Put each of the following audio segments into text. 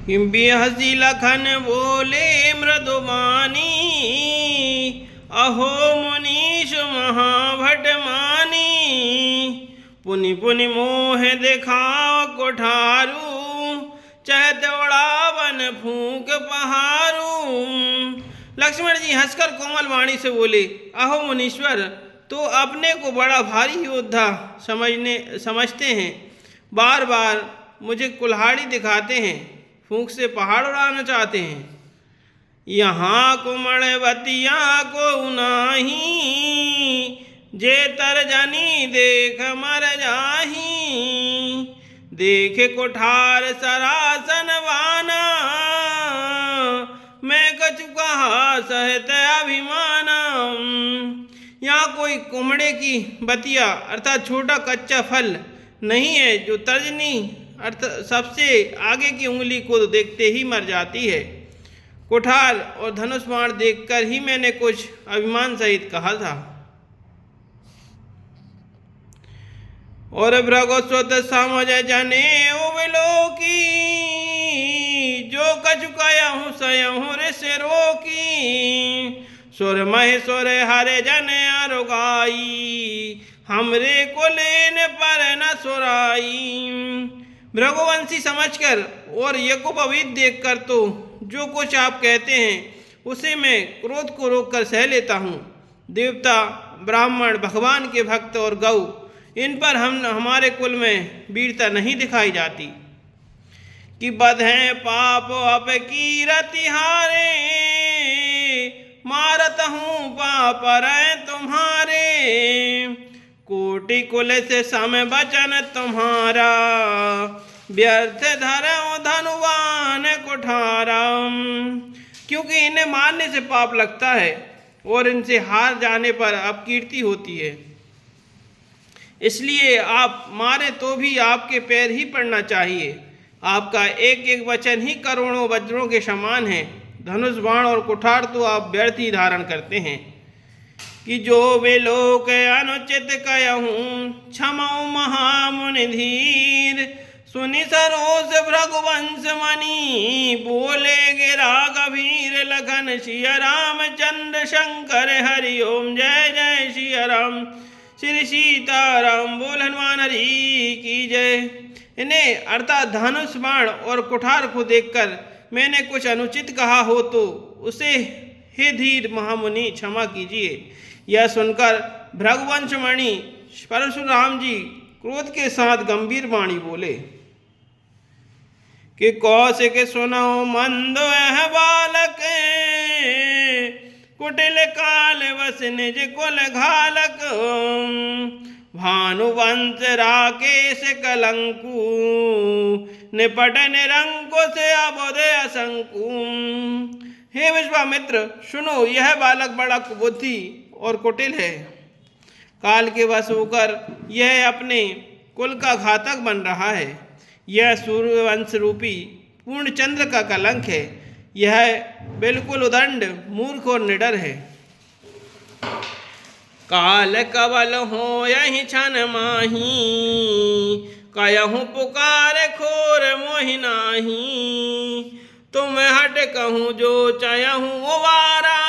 हसी लखन बोले मृदुबानी, अहो मुनीश महाभट मानी। पुनि पुनि मोह दिखाओ कोठारू, चहत उड़ावन फूंक पहारू। लक्ष्मण जी हंसकर कोमल वाणी से बोले, अहो मुनीश्वर, तो अपने को बड़ा भारी योद्धा समझते हैं, बार बार मुझे कुल्हाड़ी दिखाते हैं, फूंक से पहाड़ उड़ाना चाहते हैं। यहाँ कुमड़वतिया को नाही, जे तरजनी देख मर जाही। देखे कोठार सरासन वाना, मैं कछु कहा सहत अभिमाना। यहाँ कोई कुमड़े की बतिया अर्थात छोटा कच्चा फल नहीं है जो तर्जनी अर्थात सबसे आगे की उंगली को देखते ही मर जाती है। कुठार और धनुष बाण देखकर ही मैंने कुछ अभिमान सहित कहा था। और भृगुसुत समझ जने उबलोकी, जो कछु कहूँ सयहूँ ऋष रोकी। सुर महेश्वर हरे जन अरुगाई, हमरे को लेने पर न सुराई। भृगुवंशी समझकर और यज्ञोपवीत देखकर तो जो कुछ आप कहते हैं उसे मैं क्रोध को रोककर सह लेता हूँ। देवता, ब्राह्मण, भगवान के भक्त और गौ, इन पर हमारे कुल में वीरता नहीं दिखाई जाती। कि बधें पाप अपकीरति हारे, मारत हूँ पाप रे तुम्हारे। कोटि कुल से सम बचन तुम्हारा, व्यर्थ धरो धनुवान कुठारा। क्योंकि इन्हें मारने से पाप लगता है और इनसे हार जाने पर अपकीर्ति होती है, इसलिए आप मारे तो भी आपके पैर ही पड़ना चाहिए। आपका एक एक वचन ही करोड़ों वज्रों के समान है। धनुष बाण और कुठार तो आप व्यर्थ ही धारण करते हैं। कि जो वे लोग अनुचित कहूँ, क्षमाओ महामुनि धीर। सुनि सरोस भृगुवंश मणि, बोले गिरा गभीर लखन सिया रामचंद्र शंकर हरि ओम। जय जय सिया राम, श्री सीताराम। बोल हनुमान हरि की जय। इन्हें अर्थात धनुष बाण और कुठार को देखकर मैंने कुछ अनुचित कहा हो तो उसे हे धीर महामुनि क्षमा कीजिए। यह सुनकर भृगुवंशमणि परशुराम जी क्रोध के साथ गंभीर वाणी बोले कि कौशिक सुनो मंद यह बालक, कुटिल काल वस निज कुल घालक। भानुवंश राकेश कलंकु, निपट निरंकुश अबुध असंकु। हे विश्वामित्र, सुनो, यह बालक बड़ा कुबुद्धि और कुटिल है। काल के वश होकर यह अपने कुल का घातक बन रहा है। यह सूर्यवंश रूपी पूर्ण चंद्र का कलंक है। यह बिल्कुल उदंड, मूर्ख और निडर है। काल कवल हो यही क्षण माही, कहूँ पुकार खोर मोहि नाही। तुम हट कहूँ जो चाहूँ उबारा,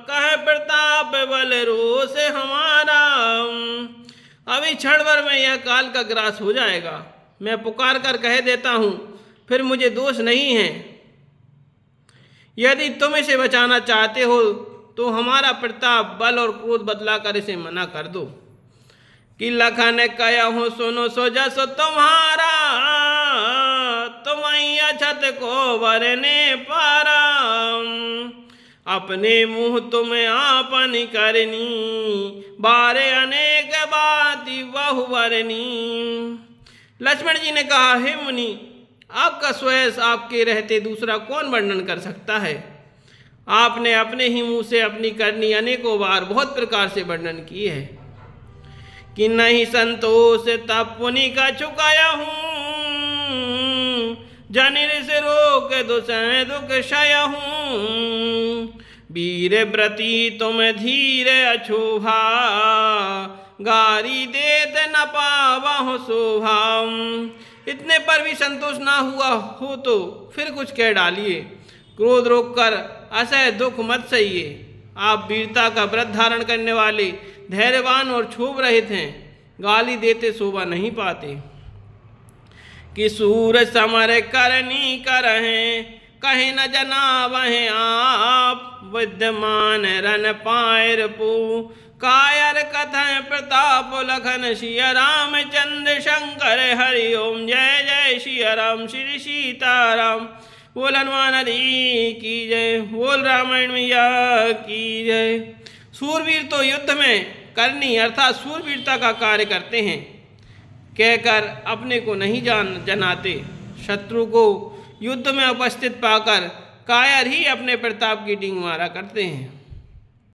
कह प्रताप बल रोष हमारा। अभी क्षण भर में यह काल का ग्रास हो जाएगा। मैं पुकार कर कह देता हूँ, फिर मुझे दोष नहीं है। यदि तुम इसे बचाना चाहते हो तो हमारा प्रताप, बल और क्रोध बदला कर इसे मना कर दो। कि लखन कहूँ सुनो सो जस तुम्हारा, तुम्हें अछत को वरने पारा। अपने मुँह तुम आपन करनी, बारे अनेक बाती बहु वरनी। लक्ष्मण जी ने कहा, हे मुनि, आपका स्वयं आपके रहते दूसरा कौन वर्णन कर सकता है। आपने अपने ही मुंह से अपनी करनी अनेकों बार बहुत प्रकार से वर्णन की है। कि नहीं संतोष तब पुनि का चुकाया हूँ, जनिर से रोक दुसह दुख क्षय हूँ। वीर व्रती तुम धीर अछोभा, गारी देत न पावहु शोभा। इतने पर भी संतोष ना हुआ हो तो फिर कुछ कह डालिए। क्रोध रोककर असह दुख मत सहिए। आप वीरता का व्रत धारण करने वाले धैर्यवान और क्षोभ रहित हैं। गाली देते शोभा नहीं पाते। कि सूर समर करनी करहें, कहे न जना वह आप। विद्यमान रन पायर पू, कायर कथन प्रताप लखन। सिय रामचंद्र शंकर हरि ओम, जय जय सिय राम श्री सीताराम। बोल हनुमान हरि की जय, बोल रामायण मैया की जय। सूरवीर तो युद्ध में करनी अर्थात सूरवीरता का कार्य करते हैं, कहकर अपने को नहीं जनाते। शत्रु को युद्ध में उपस्थित पाकर कायर ही अपने प्रताप की डींग मारा करते हैं।